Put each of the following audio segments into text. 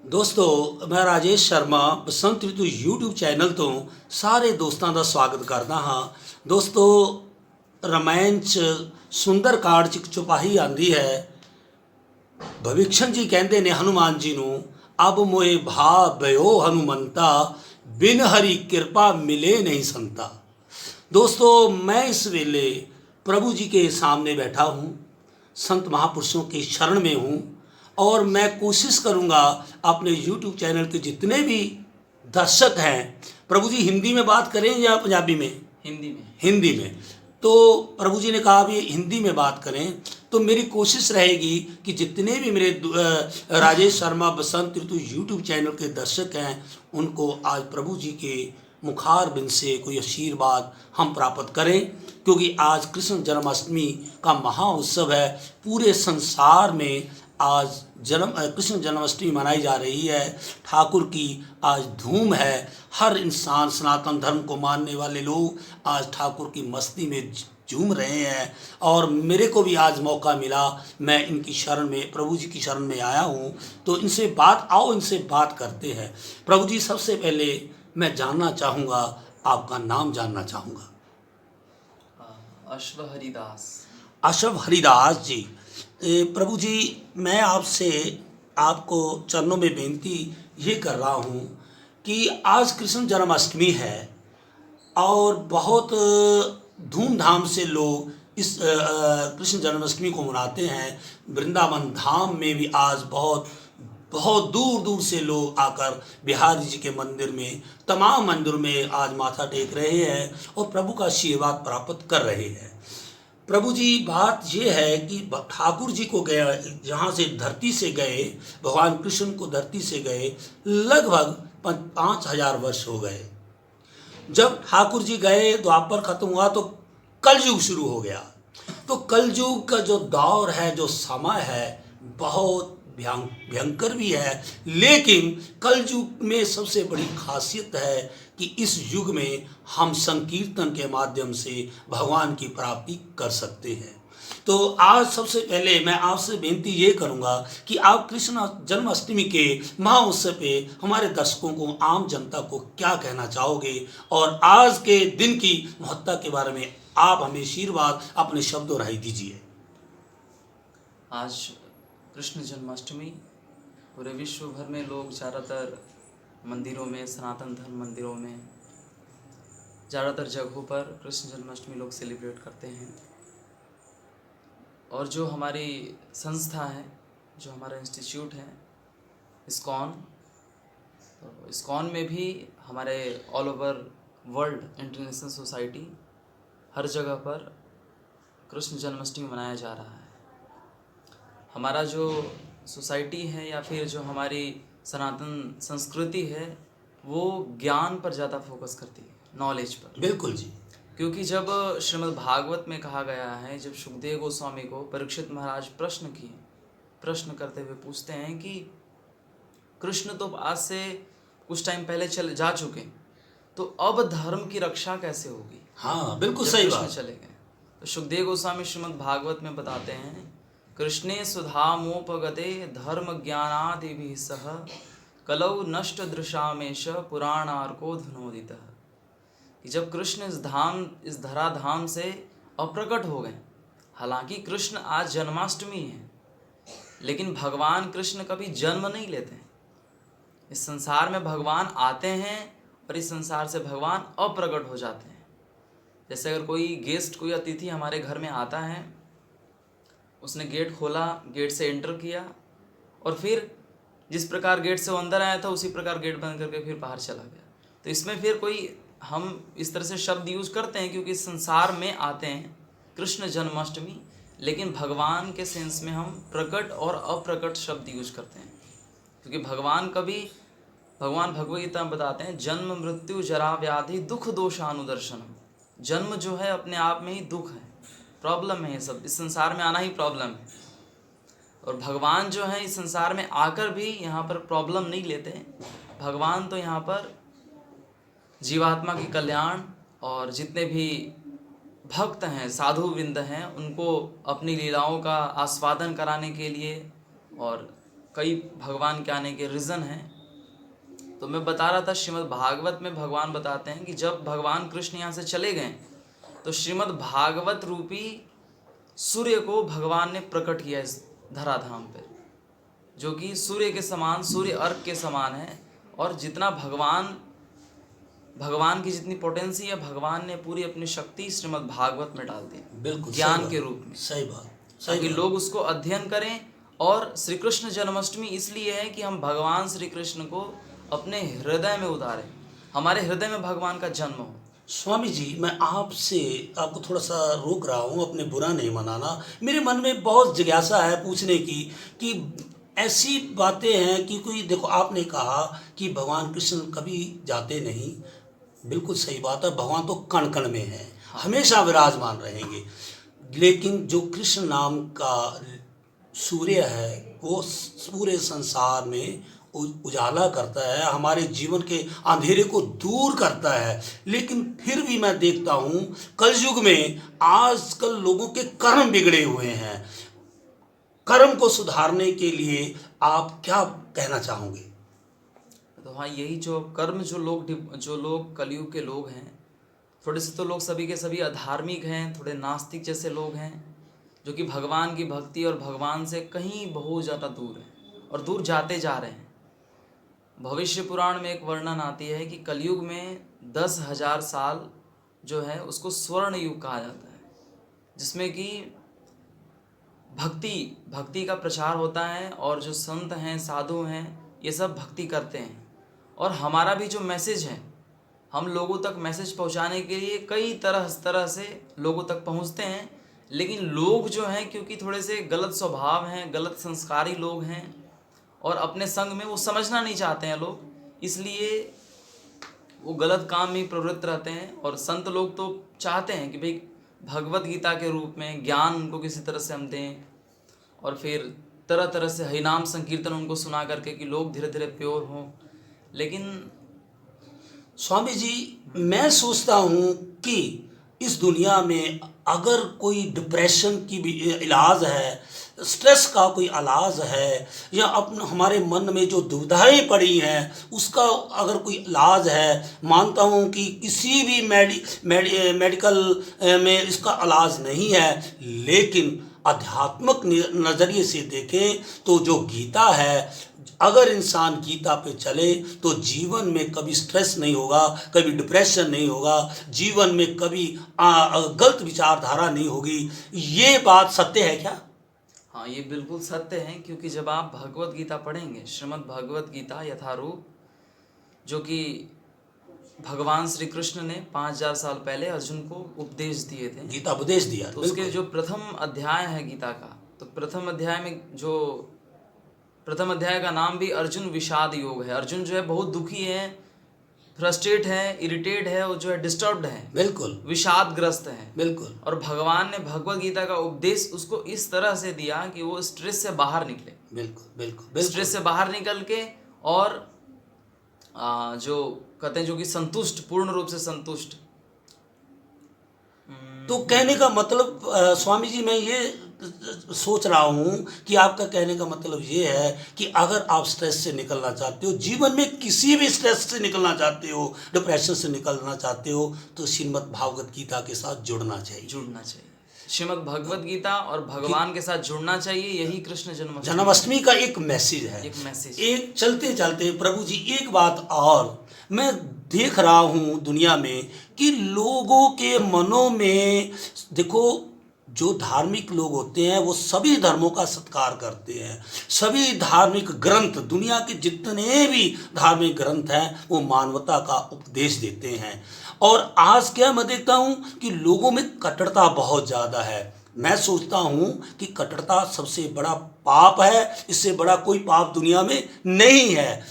ਦੋਸਤੋ ਮੈਂ ਰਾਜੇਸ਼ ਸ਼ਰਮਾ ਬਸੰਤ Ritu YouTube channel ਤੋਂ ਸਾਰੇ ਦੋਸਤਾਂ ਦਾ ਸਵਾਗਤ ਕਰਦਾ ਹਾਂ। ਦੋਸਤੋ ਰਾਮਾਇਣ 'ਚ ਸੁੰਦਰਕਾਂਡ 'ਚ ਇੱਕ ਚੁਪਾਹੀ ਆਂਦੀ ਹੈ। ਭਵਿਸ਼ਣ ਜੀ ਕਹਿੰਦੇ ਨੇ ਹਨੂਮਾਨ ਜੀ ਨੂੰ, ਅਬ ਮੋਏ ਭਾ ਭਇਓ ਹਨੂਮੰਤਾ, ਬਿਨ हरि कृपा मिले नहीं संता। दोस्तों मैं इस वेले प्रभु जी के सामने बैठा हूँ, संत महापुरुषों के शरण में हूँ और मैं कोशिश करूँगा अपने YouTube चैनल के जितने भी दर्शक हैं, प्रभु जी हिंदी में बात करें या पंजाबी में? हिंदी में। तो प्रभु जी ने कहा भी हिंदी में बात करें, तो मेरी कोशिश रहेगी कि जितने भी मेरे राजेश शर्मा बसंत ऋतु YouTube चैनल के दर्शक हैं, उनको आज प्रभु जी के मुखार बिंद से कोई आशीर्वाद हम प्राप्त करें, क्योंकि आज कृष्ण जन्माष्टमी का महाउत्सव है। पूरे संसार में आज कृष्ण जन्माष्टमी मनाई जा रही है। ठाकुर की आज धूम है। हर इंसान, सनातन धर्म को मानने वाले लोग आज ठाकुर की मस्ती में झूम रहे हैं और मेरे को भी आज मौका मिला, मैं इनकी शरण में, प्रभु जी की शरण में आया हूँ। तो इनसे बात करते हैं। प्रभु जी, सबसे पहले मैं जानना चाहूँगा, आपका नाम जानना चाहूँगा। अश्व हरिदास। अशव हरिदास जी। प्रभु जी, मैं आपसे आपको चरणों में बेनती ये कर रहा हूँ कि आज कृष्ण जन्माष्टमी है और बहुत धूमधाम से लोग इस कृष्ण जन्माष्टमी को मनाते हैं। वृंदावन धाम में भी आज बहुत दूर दूर से लोग आकर बिहारी जी के मंदिर में, तमाम मंदिरों में आज माथा टेक रहे हैं और प्रभु का आशीर्वाद प्राप्त कर रहे हैं। प्रभु जी, बात ये है कि ठाकुर जी को गया, जहाँ से धरती से गए, भगवान कृष्ण को धरती से गए लगभग 5000 वर्ष हो गए। जब ठाकुर जी गए, द्वापर खत्म हुआ तो कलयुग शुरू हो गया। तो कलयुग का जो दौर है, जो समय है, बहुत भयंकर भी है, लेकिन कलयुग में सबसे बड़ी खासियत है कि इस युग में हम संकीर्तन के माध्यम से भगवान की प्राप्ति कर सकते हैं। तो आज सबसे पहले मैं आपसे बेनती ये करूँगा कि आप कृष्ण जन्माष्टमी के महाउत्सव पे हमारे दर्शकों को, आम जनता को क्या कहना चाहोगे और आज के दिन की महत्ता के बारे में आप हमें आशीर्वाद अपने शब्दों राय दीजिए। आज कृष्ण जन्माष्टमी पूरे विश्व भर में लोग ज़्यादातर मंदिरों में, सनातन धर्म मंदिरों में, ज़्यादातर जगहों पर कृष्ण जन्माष्टमी लोग सेलिब्रेट करते हैं। और जो हमारी संस्था है, जो हमारा इंस्टीट्यूट है इस्कॉन, तो इस्कॉन में भी हमारे all over world international society हर जगह पर कृष्ण जन्माष्टमी मनाया जा रहा है। हमारा जो सोसाइटी है या फिर जो हमारी सनातन संस्कृति है, वो ज्ञान पर ज़्यादा फोकस करती है, नॉलेज पर। बिल्कुल जी। क्योंकि जब श्रीमद् भागवत में कहा गया है, जब सुखदेव गोस्वामी को परीक्षित महाराज प्रश्न करते हुए पूछते हैं कि कृष्ण तो आज से कुछ टाइम पहले चले जा चुके, तो अब धर्म की रक्षा कैसे होगी? हाँ, बिल्कुल सही बात। चले गए तो सुखदेव गोस्वामी श्रीमद् भागवत में बताते हैं, कृष्णे सुधामोपगते धर्म ज्ञानादिभिः सह कलौ नष्ट दृशामेश पुराणार्को धुनोदितः। कि जब कृष्ण इस धराधाम से अप्रकट हो गए, हालांकि कृष्ण आज जन्माष्टमी है, लेकिन भगवान कृष्ण कभी जन्म नहीं लेते हैं। इस संसार में भगवान आते हैं और इस संसार से भगवान अप्रकट हो जाते हैं। जैसे अगर कोई गेस्ट, कोई अतिथि हमारे घर में आता है, उसने गेट खोला, गेट से एंटर किया और फिर जिस प्रकार गेट से वो अंदर आया था उसी प्रकार गेट बंद करके फिर बाहर चला गया। तो इसमें फिर कोई, हम इस तरह से शब्द यूज़ करते हैं क्योंकि इस संसार में आते हैं कृष्ण जन्माष्टमी, लेकिन भगवान के सेंस में हम प्रकट और अप्रकट शब्द यूज़ करते हैं। क्योंकि भगवान भगवद गीता में बताते हैं, जन्म मृत्यु जरा व्याधि दुख दोषानुदर्शनम। जन्म जो है अपने आप में ही दुख है, प्रॉब्लम है, ये सब इस संसार में आना ही प्रॉब्लम है। और भगवान जो है इस संसार में आकर भी यहाँ पर प्रॉब्लम नहीं लेते। भगवान तो यहाँ पर जीवात्मा की कल्याण और जितने भी भक्त हैं, साधु वृंद हैं, उनको अपनी लीलाओं का आस्वादन कराने के लिए और कई भगवान के आने के रीज़न हैं। तो मैं बता रहा था, श्रीमद् भागवत में भगवान बताते हैं कि जब भगवान कृष्ण यहाँ से चले गए तो श्रीमद् भागवत रूपी सूर्य को भगवान ने प्रकट किया इस धराधाम पर, जो कि सूर्य के समान, सूर्य अर्क के समान है। और जितना भगवान की जितनी पोटेंसी है, भगवान ने पूरी अपनी शक्ति श्रीमद् भागवत में डाल दी, बिल्कुल ज्ञान के रूप में, सही बात, ताकि बात। लोग उसको अध्ययन करें। और श्री कृष्ण जन्माष्टमी इसलिए है कि हम भगवान श्री कृष्ण को अपने हृदय में उतारें, हमारे हृदय में भगवान का जन्म हो। स्वामी जी, मैं आपको थोड़ा सा रोक रहा हूँ, अपने बुरा नहीं मनाना। मेरे मन में बहुत जिज्ञासा है पूछने की कि ऐसी बातें हैं कि कोई, देखो आपने कहा कि भगवान कृष्ण कभी जाते नहीं, बिल्कुल सही बात है, भगवान तो कण कण में है, हमेशा विराजमान रहेंगे। लेकिन जो कृष्ण नाम का सूर्य है वो पूरे संसार में उजाला करता है, हमारे जीवन के अंधेरे को दूर करता है। लेकिन फिर भी मैं देखता हूँ कलयुग में आजकल लोगों के कर्म बिगड़े हुए हैं। कर्म को सुधारने के लिए आप क्या कहना चाहोगे? तो हाँ, यही जो कर्म, जो लोग कलयुग के लोग हैं, थोड़े से तो लोग सभी के सभी अधार्मिक हैं, थोड़े नास्तिक जैसे लोग हैं, जो कि भगवान की भक्ति और भगवान से कहीं बहुत ज़्यादा दूर हैं और दूर जाते जा रहे हैं। भविष्य पुराण में एक वर्णन आती है कि कलयुग में 10,000 साल जो है उसको स्वर्ण युग कहा जाता है, जिसमें कि भक्ति का प्रचार होता है और जो संत हैं, साधु हैं, ये सब भक्ति करते हैं। और हमारा भी जो मैसेज है, हम लोगों तक मैसेज पहुंचाने के लिए कई तरह से लोगों तक पहुंचते हैं। लेकिन लोग जो हैं, क्योंकि थोड़े से गलत स्वभाव हैं, गलत संस्कारी लोग हैं और अपने संग में वो समझना नहीं चाहते हैं लोग, इसलिए वो गलत काम में प्रवृत्त रहते हैं। और संत लोग तो चाहते हैं कि भाई भगवत गीता के रूप में ज्ञान उनको किसी तरह से हम दें, और फिर तरह तरह से हरिनाम संकीर्तन उनको सुना करके कि लोग धीरे धीरे प्योर हों। लेकिन स्वामी जी, मैं सोचता हूँ कि इस दुनिया में अगर कोई डिप्रेशन की भी इलाज है, स्ट्रेस का कोई इलाज है, या हमारे मन में जो दुविधाएं पड़ी हैं उसका अगर कोई इलाज है, मानता हूँ कि किसी भी मेडिकल में इसका इलाज नहीं है। लेकिन आध्यात्मिक नज़रिए से देखें तो जो गीता है, अगर इंसान गीता पे चले तो जीवन में कभी स्ट्रेस नहीं होगा, कभी डिप्रेशन नहीं होगा, जीवन में कभी गलत विचारधारा नहीं होगी। ये बात सत्य है क्या? हाँ, ये बिल्कुल सत्य है, क्योंकि जब आप भगवत गीता पढ़ेंगे, श्रीमद् भगवत गीता यथारूप, जो कि भगवान श्री कृष्ण ने 5,000 साल पहले अर्जुन को उपदेश दिए थे, गीता उपदेश दिया, तो उसके जो प्रथम अध्याय है गीता का, तो प्रथम अध्याय का नाम भी अर्जुन विषाद योग है। अर्जुन जो है बहुत दुखी है, फ्रस्ट्रेट है, इरिटेट है, और जो है डिस्टर्ब्ड है, बिल्कुल विषादग्रस्त है, बिल्कुल। और भगवान ने भगवत गीता का उपदेश उसको इस तरह से दिया कि वो स्ट्रेस से बाहर निकले, बिल्कुल बिल्कुल, स्ट्रेस से बाहर निकल के, और जो कहते हैं, जो कि संतुष्ट, पूर्ण रूप से संतुष्ट। तो कहने का मतलब स्वामी जी, मैं ये सोच रहा हूँ कि आपका कहने का मतलब ये है कि अगर आप स्ट्रेस से निकलना चाहते हो, जीवन में किसी भी स्ट्रेस से निकलना चाहते हो, डिप्रेशन से निकलना चाहते हो, तो श्रीमद् भागवत गीता के साथ जुड़ना चाहिए। श्रीमद् भगवत गीता और भगवान के साथ जुड़ना चाहिए। यही कृष्ण जन्माष्टमी का एक मैसेज है। एक चलते चलते प्रभु जी, एक बात और मैं देख रहा हूँ दुनिया में कि लोगों के मनों में, देखो, जो धार्मिक लोग होते हैं वो सभी धर्मों का सत्कार करते हैं। सभी धार्मिक ग्रंथ, दुनिया के जितने भी धार्मिक ग्रंथ हैं, वो मानवता का उपदेश देते हैं। और आज क्या मैं देखता हूँ कि लोगों में कट्टरता बहुत ज़्यादा है। मैं सोचता हूँ कि कट्टरता सबसे बड़ा पाप है, इससे बड़ा कोई पाप दुनिया में नहीं है।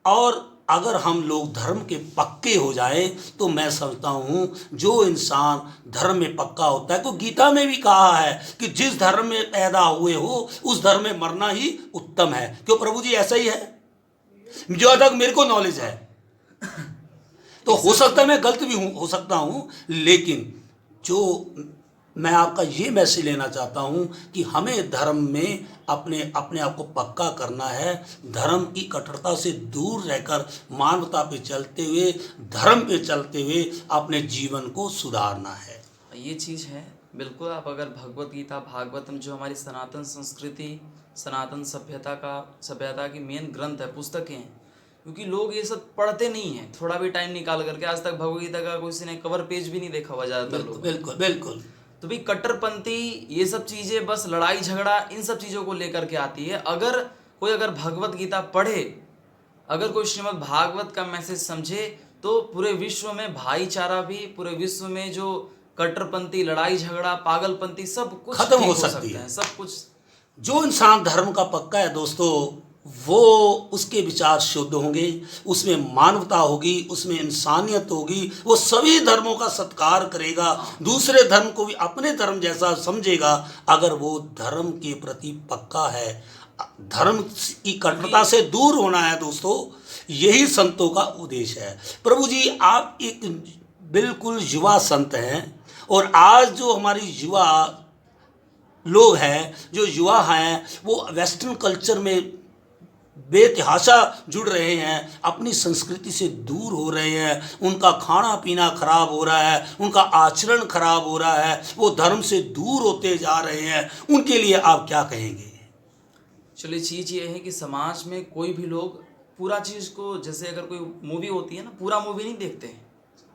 और अगर हम लोग धर्म के पक्के हो जाएं तो मैं समझता हूँ जो इंसान धर्म में पक्का होता है, तो गीता में भी कहा है कि जिस धर्म में पैदा हुए हो उस धर्म में मरना ही उत्तम है। क्यों प्रभु जी, ऐसा ही है? जो तक मेरे को नॉलेज है, तो हो सकता है मैं गलत भी हो सकता हूँ, लेकिन जो मैं आपका ये मैसेज लेना चाहता हूँ कि हमें धर्म में अपने अपने आप को पक्का करना है। धर्म की कट्टरता से दूर रहकर मानवता पे चलते हुए, धर्म पे चलते हुए अपने जीवन को सुधारना है। ये चीज़ है बिल्कुल। आप अगर भगवत गीता, भागवतम, जो हमारी सनातन संस्कृति, सनातन सभ्यता की मेन ग्रंथ है, पुस्तकें हैं, क्योंकि लोग ये सब पढ़ते नहीं हैं। थोड़ा भी टाइम निकाल करके आज तक भगवत गीता का किसी ने कवर पेज भी नहीं देखा हुआ ज़्यादातर लोग। बिल्कुल बिल्कुल। तो भाई कट्टरपंथी ये सब चीज़ें बस लड़ाई झगड़ा इन सब चीज़ों को लेकर के आती है। अगर भगवत गीता पढ़े, अगर कोई श्रीमद् भागवत का मैसेज समझे, तो पूरे विश्व में भाईचारा भी, पूरे विश्व में जो कट्टरपंथी, लड़ाई झगड़ा, पागलपंथी सब कुछ खत्म ठीक हो सकता सकती है। सब कुछ। जो इंसान धर्म का पक्का है दोस्तों, वो उसके विचार शुद्ध होंगे, उसमें मानवता होगी, उसमें इंसानियत होगी, वो सभी धर्मों का सत्कार करेगा, दूसरे धर्म को भी अपने धर्म जैसा समझेगा अगर वो धर्म के प्रति पक्का है। धर्म की कट्टरता से दूर होना है दोस्तों, यही संतों का उद्देश्य है। प्रभु जी, आप एक बिल्कुल युवा संत हैं, और आज जो हमारी युवा लोग हैं, जो युवा हैं, वो वेस्टर्न कल्चर में बेतहाशा जुड़ रहे हैं, अपनी संस्कृति से दूर हो रहे हैं, उनका खाना पीना खराब हो रहा है, उनका आचरण खराब हो रहा है, वो धर्म से दूर होते जा रहे हैं। उनके लिए आप क्या कहेंगे? चलिए, चीज़ ये है कि समाज में कोई भी लोग पूरा चीज़ को, जैसे अगर कोई मूवी होती है ना, पूरा मूवी नहीं देखते हैं।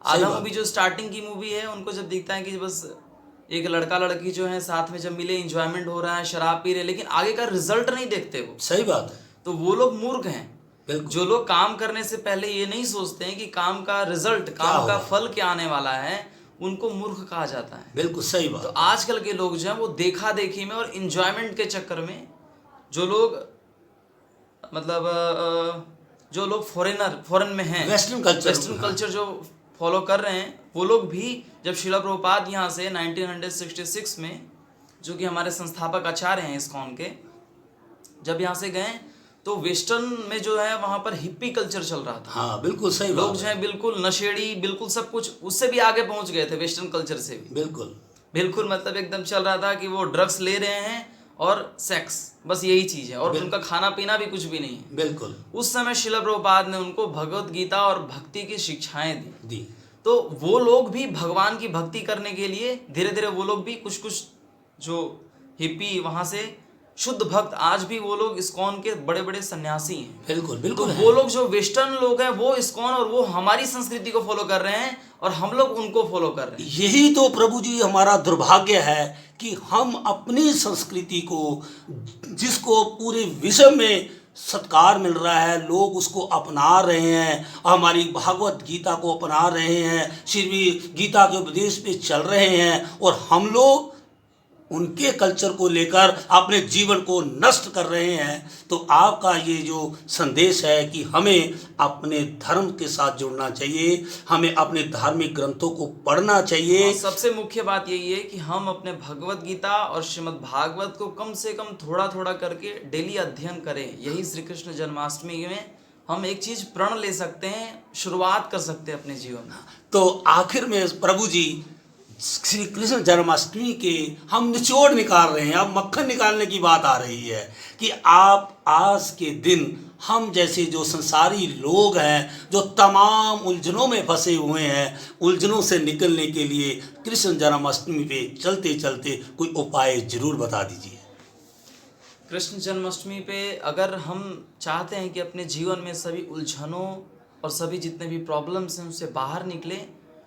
आधा मूवी जो स्टार्टिंग की मूवी है, उनको जब दिखता है कि बस एक लड़का लड़की जो है साथ में जब मिले, एंजॉयमेंट हो रहा है, शराब पी रहे, लेकिन आगे का रिजल्ट नहीं देखते वो। सही बात है। तो वो लोग मूर्ख हैं। बिल्कुल। जो लोग काम करने से पहले ये नहीं सोचते हैं कि काम का रिजल्ट, काम का फल क्या आने वाला है, उनको मूर्ख कहा जाता है। बिल्कुल सही बात। तो आजकल के लोग जो हैं वो देखा देखी में और इंजॉयमेंट के चक्कर में, जो लोग मतलब जो लोग फॉरेन में हैं, वेस्टर्न कल्चर जो फॉलो कर रहे हैं, वो लोग भी जब श्रील प्रभुपाद यहाँ से 1966 में, जो कि हमारे संस्थापक आचार्य हैं इस्कॉन के, जब यहाँ से गए, तो वेस्टर्न में जो है वहाँ पर हिप्पी कल्चर चल रहा था। हाँ, बिल्कुल सही बात। लोग जो है बिल्कुल नशेड़ी, बिल्कुल सब कुछ उससे भी आगे पहुँच गए थे, वेस्टर्न कल्चर से भी। बिल्कुल मतलब एकदम चल रहा था कि वो ड्रग्स ले रहे हैं और सेक्स, बस यही चीज़ है, और उनका खाना पीना भी कुछ भी नहीं है। बिल्कुल। उस समय श्रील प्रभुपाद ने उनको भगवत गीता और भक्ति की शिक्षाएं दी। तो वो लोग भी भगवान की भक्ति करने के लिए धीरे धीरे वो लोग भी कुछ जो हिप्पी वहाँ से शुद्ध भक्त, आज भी वो लोग इस्कॉन के बड़े बड़े सन्यासी हैं। बिल्कुल तो वो लोग जो वेस्टर्न लोग हैं, वो इस्कॉन और वो हमारी संस्कृति को फॉलो कर रहे हैं, और हम लोग उनको फॉलो कर रहे हैं। यही तो प्रभु जी हमारा दुर्भाग्य है कि हम अपनी संस्कृति को, जिसको पूरे विश्व में सत्कार मिल रहा है, लोग उसको अपना रहे हैं, हमारी भागवत गीता को अपना रहे हैं, श्री गीता के उपदेश पे चल रहे हैं, और हम लोग उनके कल्चर को लेकर अपने जीवन को नष्ट कर रहे हैं। तो आपका ये जो संदेश है कि हमें अपने धर्म के साथ जुड़ना चाहिए, हमें अपने धार्मिक ग्रंथों को पढ़ना चाहिए। सबसे मुख्य बात यही है कि हम अपने भगवत गीता और श्रीमद् भागवत को कम से कम थोड़ा थोड़ा करके डेली अध्ययन करें। यही श्री कृष्ण जन्माष्टमी में हम एक चीज़ प्रण ले सकते हैं, शुरुआत कर सकते हैं अपने जीवन में। तो आखिर में प्रभु जी, श्री कृष्ण जन्माष्टमी के हम निचोड़ निकाल रहे हैं, अब मक्खन निकालने की बात आ रही है कि आप आज के दिन हम जैसे जो संसारी लोग हैं, जो तमाम उलझनों में फंसे हुए हैं, उलझनों से निकलने के लिए कृष्ण जन्माष्टमी पे चलते चलते कोई उपाय जरूर बता दीजिए। कृष्ण जन्माष्टमी पे अगर हम चाहते हैं कि अपने जीवन में सभी उलझनों और सभी जितने भी प्रॉब्लम्स हैं उससे बाहर निकले,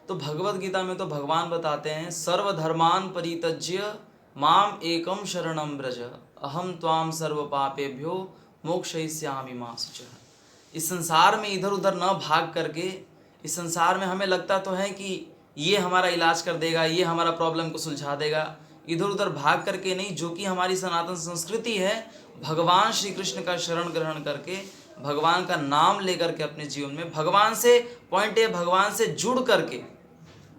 तो भगवत गीता में तो भगवान बताते हैं, सर्वधर्मान परित्यज्य माम एकम शरणम व्रज अहम त्वाम सर्व पापेभ्यो मोक्षयिष्यामि मा शुचः। इस संसार में इधर उधर न भाग करके, इस संसार में हमें लगता तो है कि ये हमारा इलाज कर देगा, ये हमारा प्रॉब्लम को सुलझा देगा, इधर उधर भाग करके नहीं, जो कि हमारी सनातन संस्कृति है, भगवान श्री कृष्ण का शरण ग्रहण करके, भगवान का नाम लेकर के अपने जीवन में भगवान से पॉइंट है, भगवान से जुड़ करके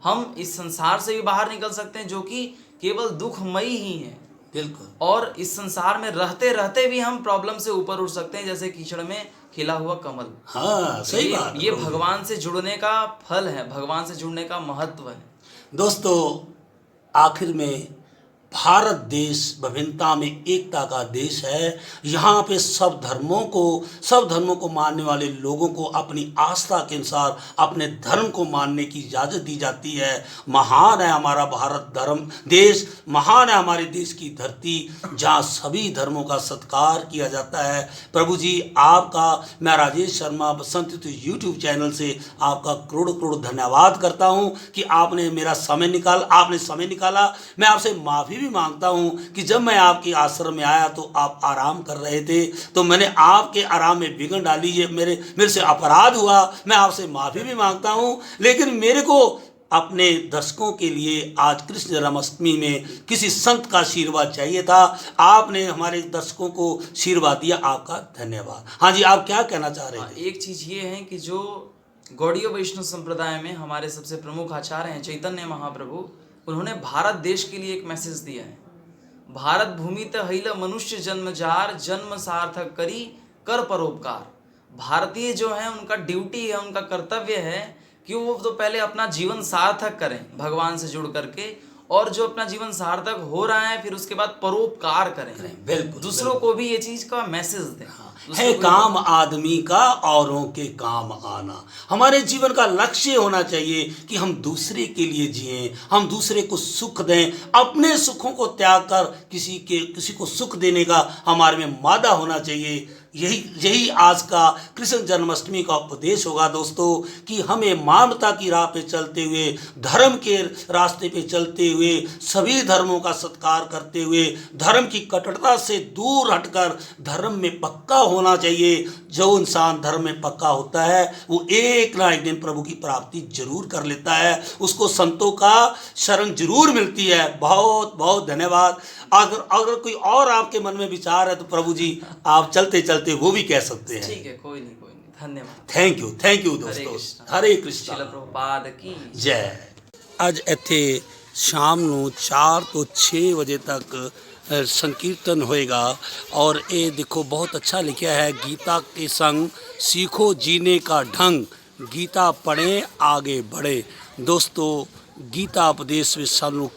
हम इस संसार से भी बाहर निकल सकते हैं, जो कि केवल दुखमयी ही है। बिल्कुल। और इस संसार में रहते रहते भी हम प्रॉब्लम से ऊपर उठ सकते हैं, जैसे कीचड़ में खिला हुआ कमल। हाँ, सही बात। ये भगवान से जुड़ने का फल है, भगवान से जुड़ने का महत्व है। दोस्तों, आखिर में भारत देश विभिन्नता में एकता का देश है। यहाँ पे सब धर्मों को मानने वाले लोगों को अपनी आस्था के अनुसार अपने धर्म को मानने की इजाज़त दी जाती है। महान है हमारा भारत धर्म देश, महान है हमारे देश की धरती, जहाँ सभी धर्मों का सत्कार किया जाता है। प्रभु जी आपका, मैं राजेश शर्मा बसंत ऋतु यूट्यूब चैनल से आपका करोड़ करोड़ धन्यवाद करता हूँ कि आपने समय निकाला। मैं आपसे माफ़ी भी मांगता हूं कि जब मैं आपके आश्रम में आया तो आप आराम कर रहे थे, तो मैंने आपके आराम में विघ्न डाली, ये मेरे से अपराध हुआ। मैं आपसे माफ़ी भी मांगता हूं, लेकिन मेरे को अपने दर्शकों के लिए आज कृष्ण जन्माष्टमी में किसी संत का आशीर्वाद चाहिए था। आपने हमारे दर्शकों को आशीर्वाद दिया, आपका धन्यवाद। हाँ जी, आप क्या कहना चाह रहे थे? एक चीज़ ये है कि जो गौड़ीय वैष्णव संप्रदाय में हमारे सबसे प्रमुख आचार्य हैं चैतन्य महाप्रभु, उन्होंने भारत देश के लिए एक मैसेज दिया है। भारत भूमि तहिल मनुष्य जन्म जार, जन्म सार्थक करी कर परोपकार। भारतीय जो है उनका ड्यूटी है, उनका कर्तव्य है कि वो तो पहले अपना जीवन सार्थक करें भगवान से जुड़ करके, और जो अपना जीवन सार्थक हो रहा है फिर उसके बाद परोपकार करें। बिल्कुल, दूसरों को भी ये चीज का मैसेज दें। है काम आदमी का औरों के काम आना। हमारे जीवन का लक्ष्य होना चाहिए कि हम दूसरे के लिए जिएं, हम दूसरे को सुख दें, अपने सुखों को त्याग कर किसी को सुख देने का हमारे में मादा होना चाहिए। यही आज का कृष्ण जन्माष्टमी का उपदेश होगा दोस्तों, कि हमें मानवता की राह पे चलते हुए, धर्म के रास्ते पे चलते हुए, सभी धर्मों का सत्कार करते हुए, धर्म की कटुता से दूर हटकर धर्म में पक्का होना चाहिए। जो इंसान धर्म में पक्का होता है वो एक ना एक दिन प्रभु की प्राप्ति जरूर कर लेता है, उसको संतों का शरण जरूर मिलती है। बहुत बहुत धन्यवाद। अगर कोई और आपके मन में विचार है तो प्रभु जी आप चलते चलते वो भी कह सकते हैं। ठीक है, कोई नहीं, धन्यवाद। थैंक यू दोस्तों। हरे कृष्ण। श्रील प्रभुपाद की जय। ਅੱਜ ਇੱਥੇ ਸ਼ਾਮ ਨੂੰ 4 ਤੋਂ 6 ਵਜੇ ਤੱਕ संकीर्तन होएगा। और ये देखो बहुत अच्छा लिखा है, गीता के संग सीखो जीने का ढंग, गीता पढ़ें आगे बढ़े। दोस्तों गीता उपदेश ਵਿੱਚ ਸਾਨੂੰ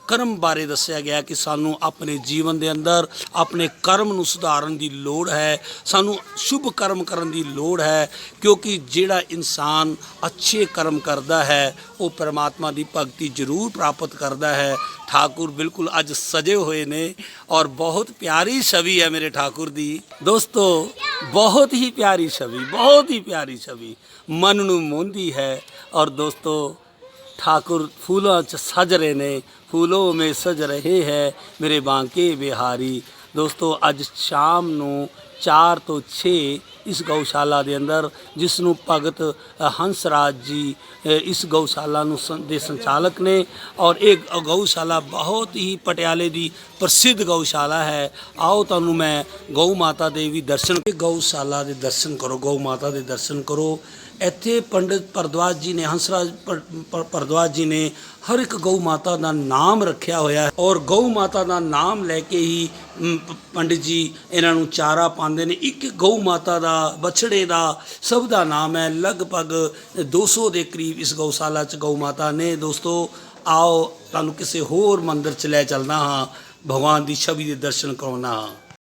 ਕਰਮ ਬਾਰੇ ਦੱਸਿਆ ਗਿਆ ਕਿ ਸਾਨੂੰ ਆਪਣੇ ਜੀਵਨ ਦੇ ਅੰਦਰ ਆਪਣੇ ਕਰਮ ਨੂੰ ਸੁਧਾਰਨ ਦੀ ਲੋੜ ਹੈ, ਸਾਨੂੰ ਸ਼ੁਭ ਕਰਮ ਕਰਨ ਦੀ ਲੋੜ ਹੈ, ਕਿਉਂਕਿ ਜਿਹੜਾ ਇਨਸਾਨ ਅੱਛੇ ਕਰਮ ਕਰਦਾ ਹੈ ਉਹ ਪਰਮਾਤਮਾ ਦੀ ਭਗਤੀ ਜ਼ਰੂਰ ਪ੍ਰਾਪਤ ਕਰਦਾ ਹੈ। ठाकुर बिल्कुल अज सजे हुए ने और बहुत प्यारी छवि है मेरे ठाकुर दी। दोस्तों बहुत ही प्यारी छवि मन नूं मोहंदी है। और दोस्तों ठाकुर फूलों च सज रहे ने, फूलों में सज रहे हैं मेरे बांके बिहारी। दोस्तों अज शाम नूं 4 ਤੋਂ 6 इस गौशाला के अंदर, जिसनों भगत हंसराज जी इस गौशाला दे संचालक ने। और एक गौशाला बहुत ही पटियाले की प्रसिद्ध गौशाला है। आओ तुहानू मैं गौ माता दे भी दर्शन, गौशाला के दर्शन करो, गौ माता के दर्शन करो। ਇੱਥੇ पंडित भरद्वाज जी ने, हंसराज भरद्वाज जी ने हर एक गौ माता का नाम रखा होया है। और गौ माता का नाम लैके ही पंडित जी इन्हों चारा पाते हैं। एक गौ माता का, बछड़े का, सब का नाम है। लगभग 200 के करीब इस गौशाला च गौ माता ने। दोस्तों आओ तुहानू किसी होर मंदिर च लै चलना हाँ, भगवान की छवि के दर्शन करवाना हाँ।